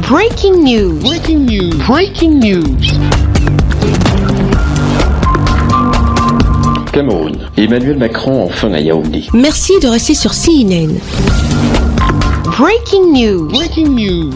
Breaking news. Breaking news. Breaking news. Cameroun. Emmanuel Macron enfin à Yaoundé. Merci de rester sur CNN. Breaking news. Breaking news.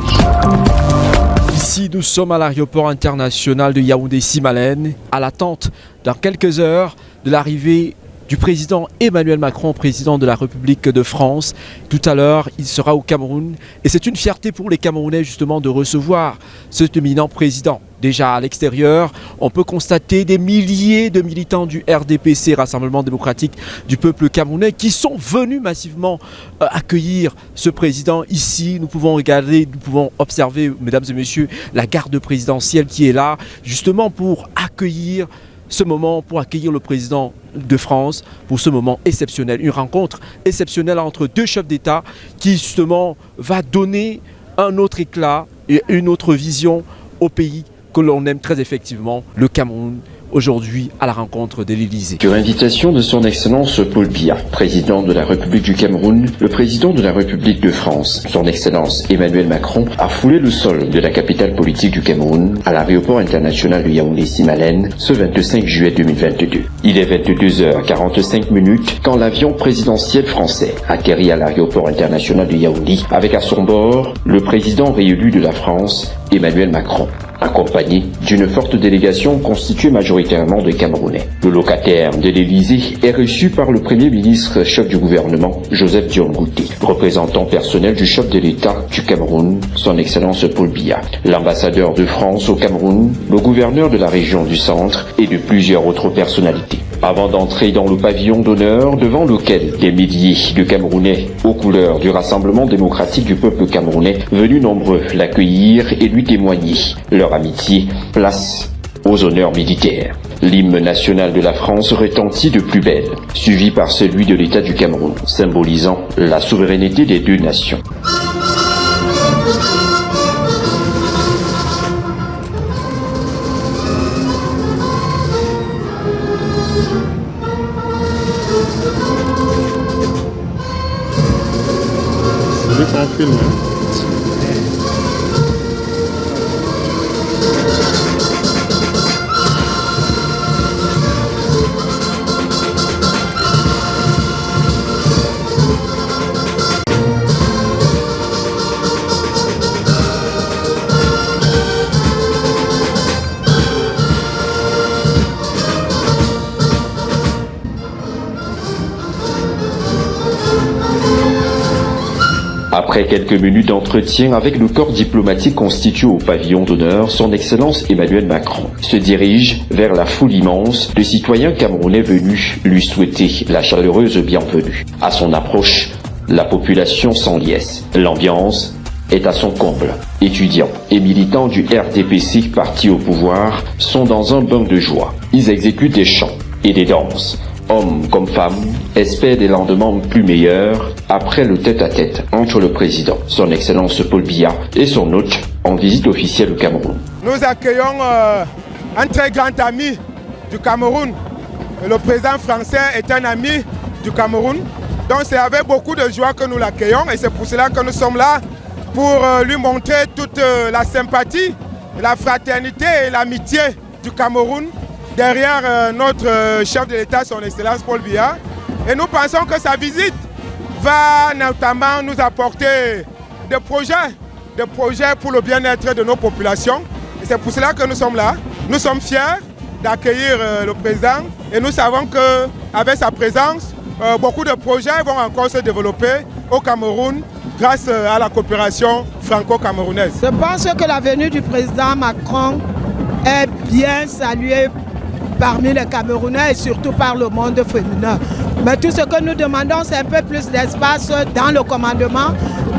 Ici, nous sommes à l'aéroport international de Yaoundé-Simalène, à l'attente dans quelques heures de l'arrivée du président Emmanuel Macron, président de la République de France. Tout à l'heure, il sera au Cameroun et c'est une fierté pour les Camerounais justement de recevoir cet éminent président. Déjà à l'extérieur, on peut constater des milliers de militants du RDPC, Rassemblement démocratique du peuple camerounais, qui sont venus massivement accueillir ce président ici. Nous pouvons regarder, nous pouvons observer, mesdames et messieurs, la garde présidentielle qui est là, justement pour accueillir ce moment, pour accueillir le président de France pour ce moment exceptionnel. Une rencontre exceptionnelle entre deux chefs d'État qui justement va donner un autre éclat et une autre vision au pays que l'on aime très effectivement, le Cameroun, aujourd'hui à la rencontre de l'Élysée. Sur invitation de son Excellence Paul Biya, président de la République du Cameroun, le président de la République de France, son Excellence Emmanuel Macron, a foulé le sol de la capitale politique du Cameroun à l'aéroport international de Yaoundé-Simalène ce 25 juillet 2022. Il est 22h45 quand l'avion présidentiel français atterrit à l'aéroport international de Yaoundé avec à son bord le président réélu de la France, Emmanuel Macron, accompagné d'une forte délégation constituée majoritairement de Camerounais. Le locataire de l'Élysée est reçu par le Premier ministre chef du gouvernement, Joseph Dion Ngouté, représentant personnel du chef de l'État du Cameroun, son Excellence Paul Biya, l'ambassadeur de France au Cameroun, le gouverneur de la région du Centre et de plusieurs autres personnalités. Avant d'entrer dans le pavillon d'honneur devant lequel des milliers de Camerounais aux couleurs du Rassemblement démocratique du peuple camerounais venus nombreux l'accueillir et lui témoigner leur amitié, place aux honneurs militaires. L'hymne national de la France retentit de plus belle, suivi par celui de l'État du Cameroun, symbolisant la souveraineté des deux nations. C'est un film. Après quelques minutes d'entretien avec le corps diplomatique constitué au pavillon d'honneur, son Excellence Emmanuel Macron se dirige vers la foule immense de citoyens camerounais venus lui souhaiter la chaleureuse bienvenue. À son approche, la population s'en liesse. L'ambiance est à son comble. Étudiants et militants du RDPC parti au pouvoir sont dans un bain de joie. Ils exécutent des chants et des danses. Hommes comme femmes espèrent des lendemains plus meilleurs après le tête-à-tête entre le président, son Excellence Paul Biya, et son hôte en visite officielle au Cameroun. Nous accueillons un très grand ami du Cameroun. Le président français est un ami du Cameroun. Donc c'est avec beaucoup de joie que nous l'accueillons et c'est pour cela que nous sommes là pour lui montrer toute la sympathie, la fraternité et l'amitié du Cameroun derrière notre chef de l'État, son Excellence Paul Biya. Et nous pensons que sa visite va notamment nous apporter des projets pour le bien-être de nos populations. Et c'est pour cela que nous sommes là. Nous sommes fiers d'accueillir le président et nous savons qu'avec sa présence, beaucoup de projets vont encore se développer au Cameroun grâce à la coopération franco-camerounaise. Je pense que la venue du président Macron est bien saluée parmi les Camerounais et surtout par le monde féminin. Mais tout ce que nous demandons, c'est un peu plus d'espace dans le commandement,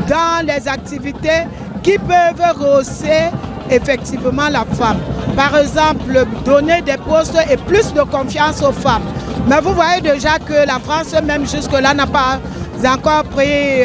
dans les activités qui peuvent rehausser effectivement la femme. Par exemple, donner des postes et plus de confiance aux femmes. Mais vous voyez déjà que la France, même jusque-là, n'a pas encore pris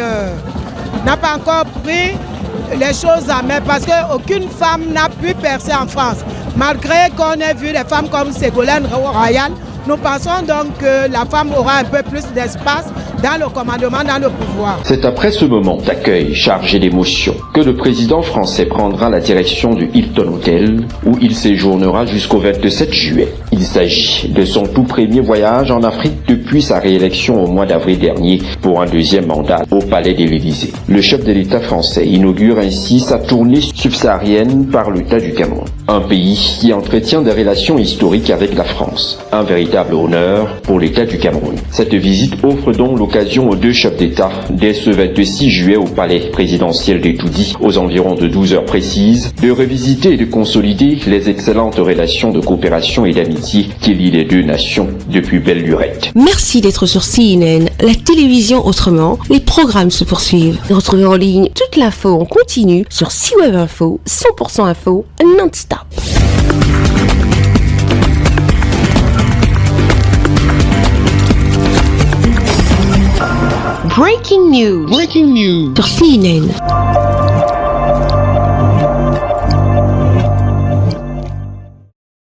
les choses en main parce qu'aucune femme n'a pu percer en France. Malgré qu'on ait vu des femmes comme Ségolène Royal, nous pensons donc que la femme aura un peu plus d'espace dans le commandement, dans le pouvoir. C'est après ce moment d'accueil chargé d'émotion que le président français prendra la direction du Hilton Hotel où il séjournera jusqu'au 27 juillet. Il s'agit de son tout premier voyage en Afrique depuis sa réélection au mois d'avril dernier pour un deuxième mandat au Palais de l'Élysée. Le chef de l'État français inaugure ainsi sa tournée subsaharienne par l'État du Cameroun, un pays qui entretient des relations historiques avec la France. Un véritable honneur pour l'État du Cameroun. Cette visite offre donc l'occasion aux deux chefs d'État, dès ce 26 juillet au palais présidentiel de Toudi, aux environs de 12 heures précises, de revisiter et de consolider les excellentes relations de coopération et d'amitié qui lient les deux nations depuis belle lurette. Merci d'être sur CNN, la télévision autrement. Les programmes se poursuivent. Retrouvez en ligne toute l'info en continu sur C-Web Info, 100% info, non-stop. Breaking news. Breaking news. Sur CNN.